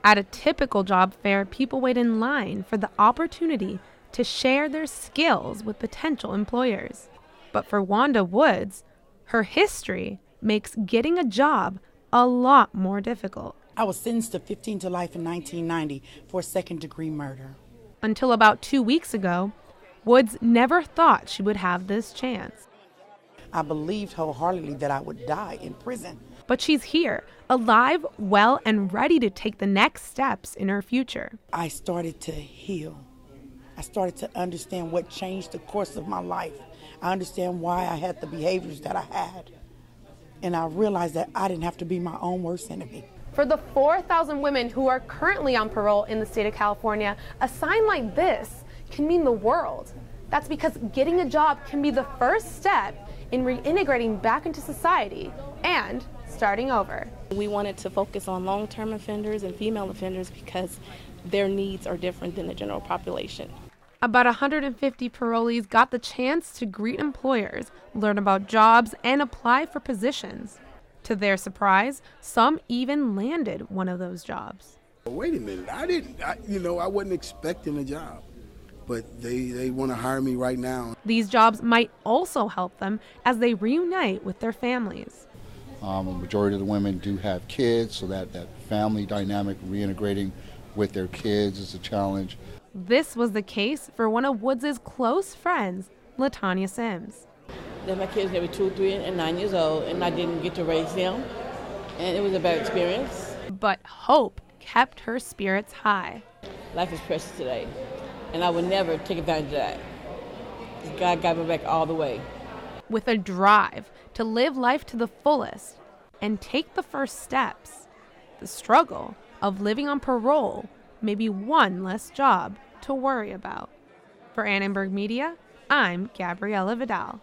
At a typical job fair, people wait in line for the opportunity to share their skills with potential employers. But for Wanda Woods, her history makes getting a job a lot more difficult. I was sentenced to 15 to life in 1990 for second-degree murder. Until about 2 weeks ago, Woods never thought she would have this chance. I believed wholeheartedly that I would die in prison. But she's here, alive, well, and ready to take the next steps in her future. I started to heal. I started to understand what changed the course of my life. I understand why I had the behaviors that I had. And I realized that I didn't have to be my own worst enemy. For the 4,000 women who are currently on parole in the state of California, a sign like this can mean the world. That's because getting a job can be the first step in reintegrating back into society and starting over. We wanted to focus on long-term offenders and female offenders because their needs are different than the general population. About 150 parolees got the chance to greet employers, learn about jobs, and apply for positions. To their surprise, some even landed one of those jobs. Wait a minute, I wasn't expecting a job, but they want to hire me right now. These jobs might also help them as they reunite with their families. A majority of the women do have kids, so that family dynamic, reintegrating with their kids is a challenge. This was the case for one of Woods' close friends, LaTanya Sims. That my kids were 2, 3, and 9 years old, and I didn't get to raise them, and it was a bad experience. But hope kept her spirits high. Life is precious today, and I would never take advantage of that. God got me back all the way. With a drive to live life to the fullest and take the first steps, the struggle of living on parole may be one less job to worry about. For Annenberg Media, I'm Gabriella Vidal.